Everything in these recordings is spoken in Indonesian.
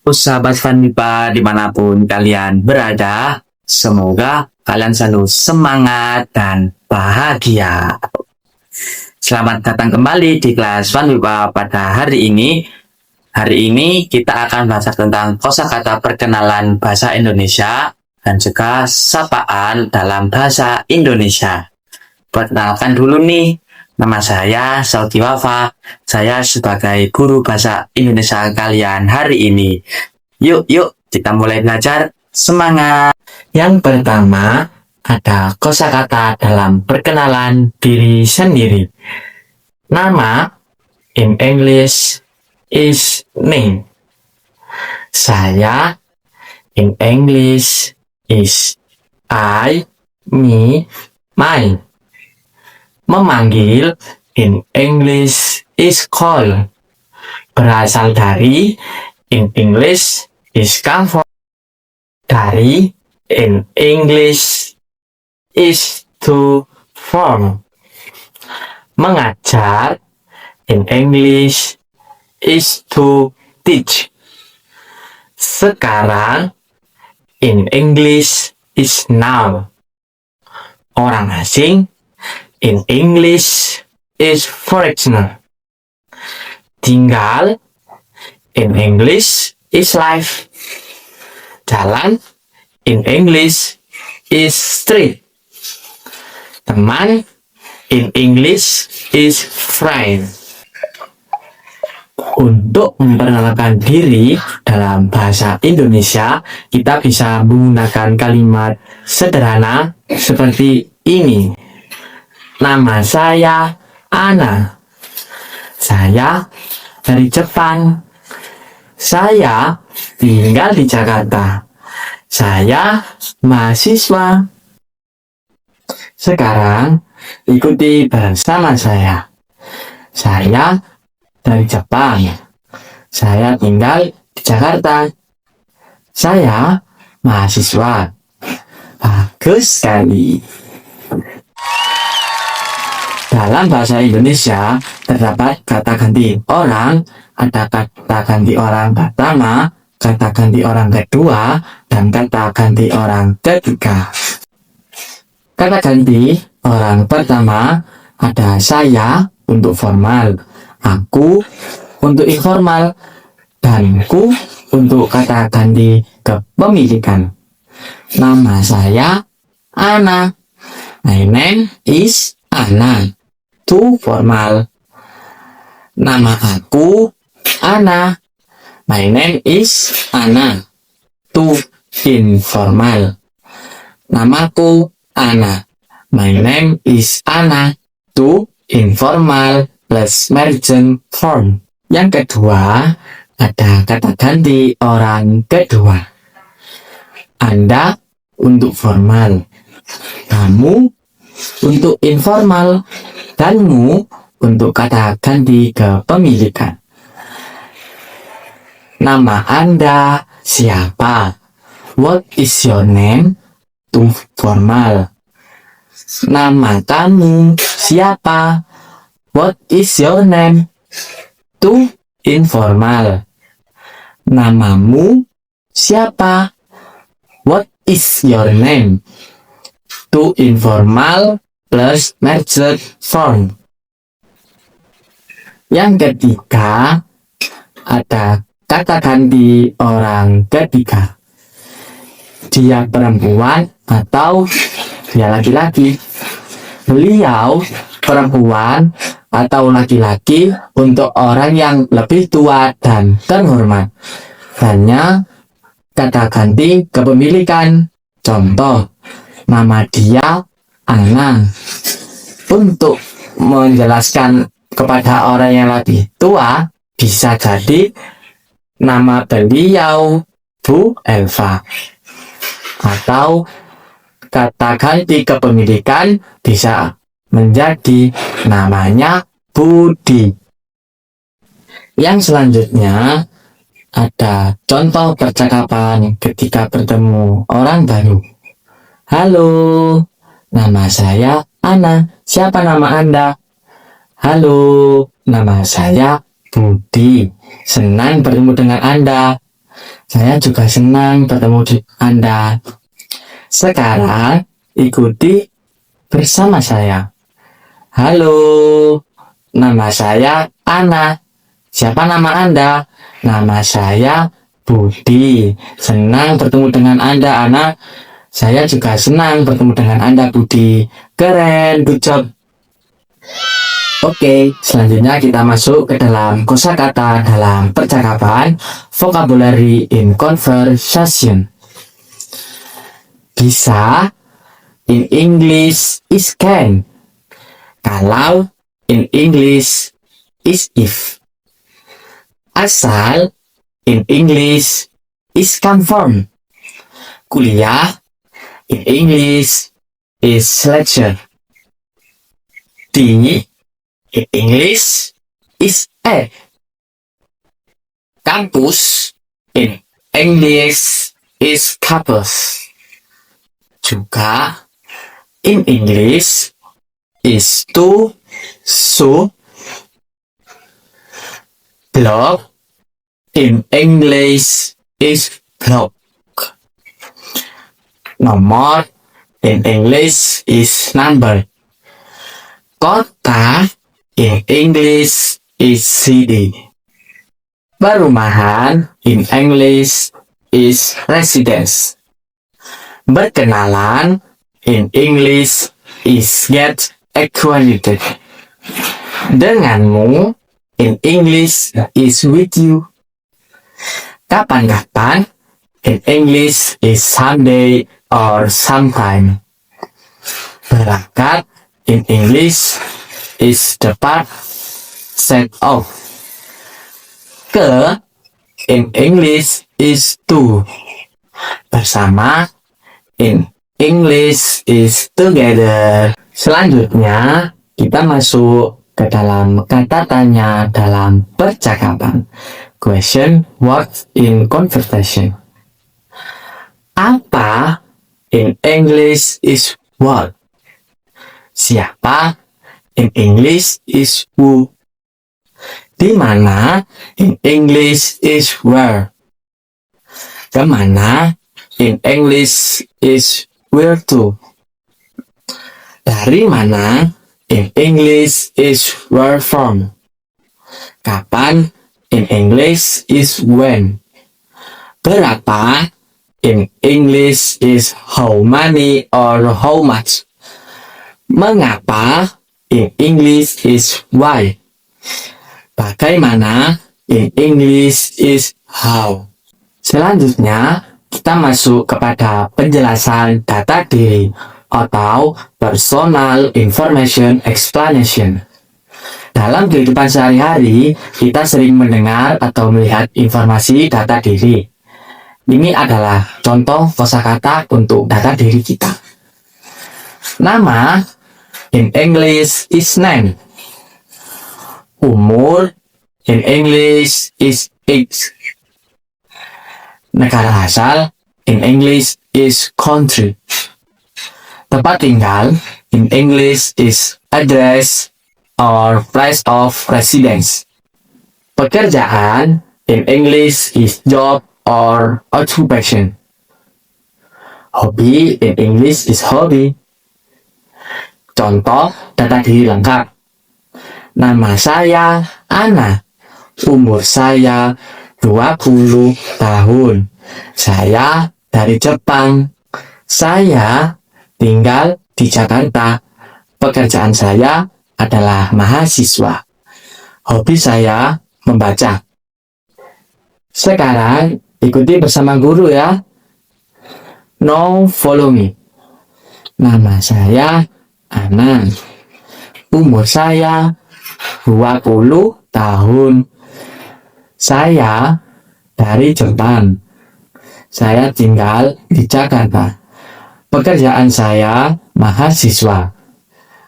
Sahabat Fandipa dimanapun kalian berada, semoga kalian selalu semangat dan bahagia. Selamat datang kembali di kelas Fandipa pada hari ini. Hari ini kita akan belajar tentang kosakata perkenalan bahasa Indonesia dan juga sapaan dalam bahasa Indonesia. Perkenalkan dulu nih, nama saya Saudi Wafa. Saya sebagai guru bahasa Indonesia kalian hari ini. Yuk, kita mulai belajar. Semangat! Yang pertama, ada kosakata dalam perkenalan diri sendiri. Nama, in English, is name. Saya, in English, is I, me, my. Memanggil, in English, is call. Berasal dari, in English, is come from. Dari, in English, is to form. Mengajar, in English, is to teach. Sekarang, in English, is now. Orang asing, in English, is foreigner. Tinggal, in English, is life. Jalan, in English, is street. Teman, in English, is friend. Untuk memperkenalkan diri dalam bahasa Indonesia, kita bisa menggunakan kalimat sederhana seperti ini. Nama saya Ana. Saya dari Jepang. Saya tinggal di Jakarta. Saya mahasiswa. Sekarang ikuti bersama saya. Saya dari Jepang. Saya tinggal di Jakarta. Saya mahasiswa. Bagus sekali. Dalam bahasa Indonesia terdapat kata ganti orang, ada kata ganti orang pertama, kata ganti orang kedua, dan kata ganti orang ketiga. Kata ganti orang pertama ada saya untuk formal, aku untuk informal, dan ku untuk kata ganti kepemilikan. Nama saya Ana. My name is Ana. To formal. Nama aku Ana. My name is Ana. To informal. Namaku Ana. My name is Ana. To informal plus mergent form. Yang kedua, ada kata ganti orang kedua. Anda untuk formal, kamu untuk informal, danmu untuk kata ganti kepemilikan. Nama Anda siapa? What is your name? To formal. Nama kamu siapa? What is your name? To informal. Namamu siapa? What is your name? To informal plus merged form. Yang ketiga, ada kata ganti orang ketiga. Dia perempuan atau dia laki-laki. Beliau perempuan atau laki-laki untuk orang yang lebih tua dan terhormat. Hanya kata ganti kepemilikan. Contoh, nama dia Ana. Untuk menjelaskan kepada orang yang lebih tua, bisa jadi nama beliau Bu Elva. Atau kata ganti kepemilikan bisa menjadi namanya Budi. Yang selanjutnya ada contoh percakapan ketika bertemu orang baru. Halo, nama saya Ana. Siapa nama Anda? Halo, nama saya Budi. Senang bertemu dengan Anda. Saya juga senang bertemu Anda. Sekarang ikuti bersama saya. Halo, nama saya Ana. Siapa nama Anda? Nama saya Budi. Senang bertemu dengan Anda, Ana. Saya juga senang bertemu dengan Anda, Budi. Keren, good job. Oke, selanjutnya kita masuk ke dalam kosakata dalam percakapan, vocabulary in conversation. Bisa, in English is can. Kalau, in English is if. Asal, in English is come from. Kuliah, in English is lecture. Di, in English is a. Kampus, in English is campus. Juga, in English is to, so. Blog, in English is blog. Nomor, in English is number. Kota, in English is city. Perumahan, in English is residence. Berkenalan, in English is get acquainted. Denganmu, in English is with you. Kapan-kapan, in English is someday or sometime. Berangkat, in English is depart, set off. Ke, in English is to. Bersama, in English is together. Selanjutnya, kita masuk ke dalam kata tanya dalam percakapan. Question, what in conversation. Apa, in English is what. Siapa, in English is who. Di mana, in English is where. Kemana, in English is where to. Dari mana, in English is where from. Kapan, in English is when. Berapa, in English is how many or how much. Mengapa, in English is why. Bagaimana, in English is how. Selanjutnya, kita masuk kepada penjelasan data diri atau personal information explanation. Dalam kehidupan sehari-hari, kita sering mendengar atau melihat informasi data diri. Ini adalah contoh kosakata untuk data diri kita. Nama, in English is name. Umur, in English is age. Negara asal, in English is country. Tempat tinggal, in English is address or place of residence. Pekerjaan, in English is job or occupation. Hobi, in English is hobby. Contoh data diri lengkap. Nama saya Ana. Umur saya 20 tahun. Saya dari Jepang. Saya tinggal di Jakarta. Pekerjaan saya adalah mahasiswa. Hobi saya membaca. Sekarang ikuti bersama guru ya. Now follow me. Nama saya Ana. Umur saya 20 tahun. Saya dari Jepang. Saya tinggal di Jakarta. Pekerjaan saya mahasiswa.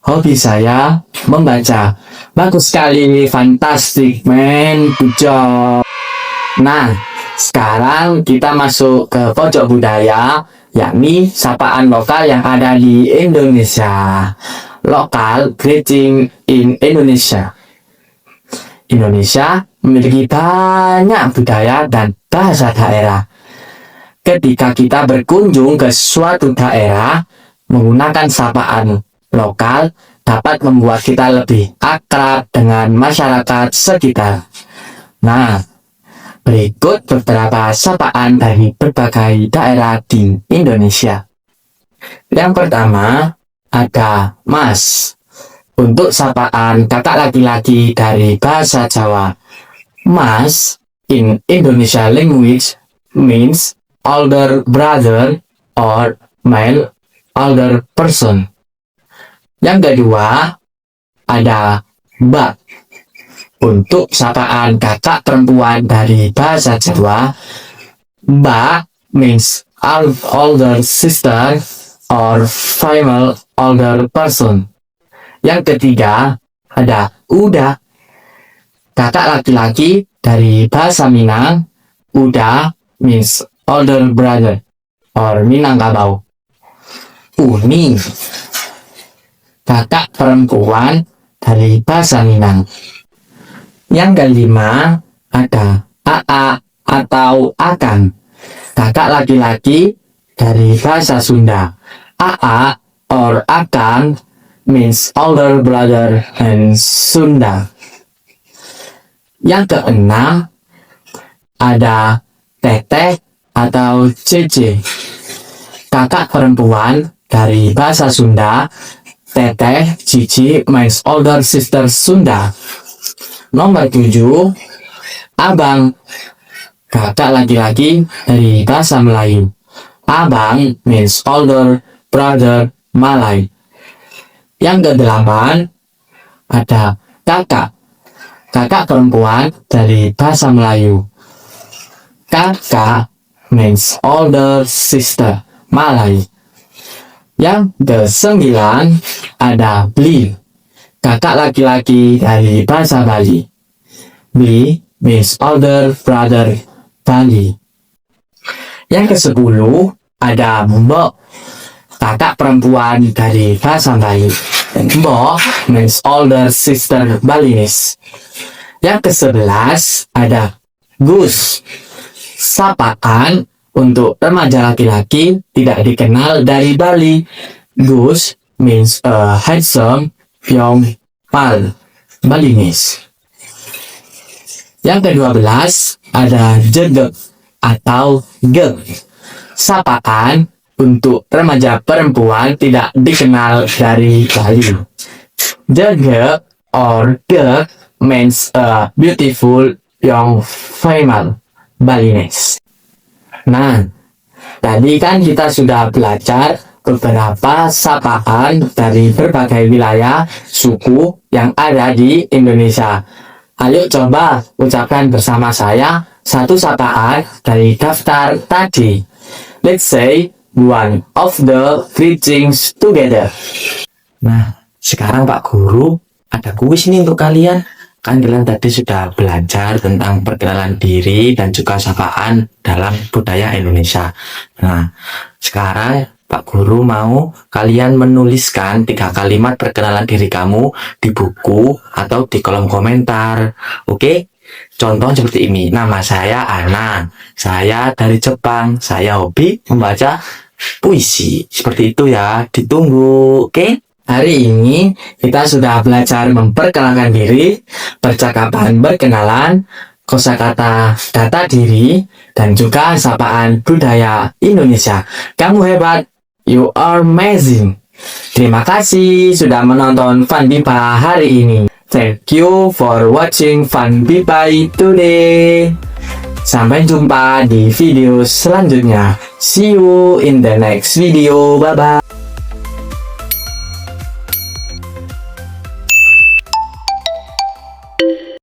Hobi saya membaca. Bagus sekali, fantastic man, good job. Nah, sekarang kita masuk ke pojok budaya, yakni sapaan lokal yang ada di Indonesia. Lokal greeting in Indonesia. Indonesia memiliki banyak budaya dan bahasa daerah. Ketika kita berkunjung ke suatu daerah, menggunakan sapaan lokal dapat membuat kita lebih akrab dengan masyarakat sekitar. Nah, berikut beberapa sapaan dari berbagai daerah di Indonesia. Yang pertama, ada Mas. Untuk sapaan kakak laki-laki dari bahasa Jawa, Mas in Indonesia language means older brother or male older person. Yang kedua, ada Mbak. Untuk sapaan kakak perempuan dari bahasa Jawa, Mbak means older sister or female older person. Yang ketiga, ada Uda. Kakak laki-laki dari bahasa Minang, Uda means older brother or Minangkabau. Uni. Kakak perempuan dari bahasa Minang. Yang kelima, ada AA atau Akang. Kakak laki-laki dari bahasa Sunda. AA or Akang means older brother in Sunda. Yang keenam, ada Teteh atau Cece. Kakak perempuan dari bahasa Sunda, Teteh, Cici means older sister Sunda. Nomor 7, Abang. Kakak laki-laki dari bahasa Melayu. Abang means older brother Malay. Yang kedelapan, ada Kakak. Kakak perempuan dari bahasa Melayu. Kakak means older sister Malay. Yang kesembilan, ada Bli. Kakak laki-laki dari bahasa Bali. Bli means older brother Bali. Yang kesepuluh, ada Mbok. Kakak perempuan dari bahasa Bali. Mbok means older sister Balinese. Yang ke-11 ada Gus. Sapaan untuk remaja laki-laki tidak dikenal dari Bali. Gus means a handsome young man Balinese. Yang ke-12 ada Jegek atau Gek. Sapaan untuk remaja perempuan tidak dikenal dari Bali. Jegek or Gek means a beautiful young female Balinese. Nah, tadi kan kita sudah belajar beberapa sapaan dari berbagai wilayah suku yang ada di Indonesia. Ayo coba ucapkan bersama saya satu sapaan dari daftar tadi. Let's say one of the greetings together. Nah, sekarang Pak Guru ada kuis nih untuk kalian. Kan kalian tadi sudah belajar tentang perkenalan diri dan juga sapaan dalam budaya Indonesia. Nah, sekarang Pak Guru mau kalian menuliskan 3 kalimat perkenalan diri kamu di buku atau di kolom komentar. Oke? Contoh seperti ini. Nama saya Ana. Saya dari Jepang. Saya hobi membaca puisi. Seperti itu ya. Ditunggu. Oke? Hari ini kita sudah belajar memperkenalkan diri, percakapan berkenalan, kosakata data diri, dan juga sapaan budaya Indonesia. Kamu hebat, you are amazing. Terima kasih sudah menonton Fun Bipa hari ini. Thank you for watching Fun Bipa today. Sampai jumpa di video selanjutnya. See you in the next video. Bye bye.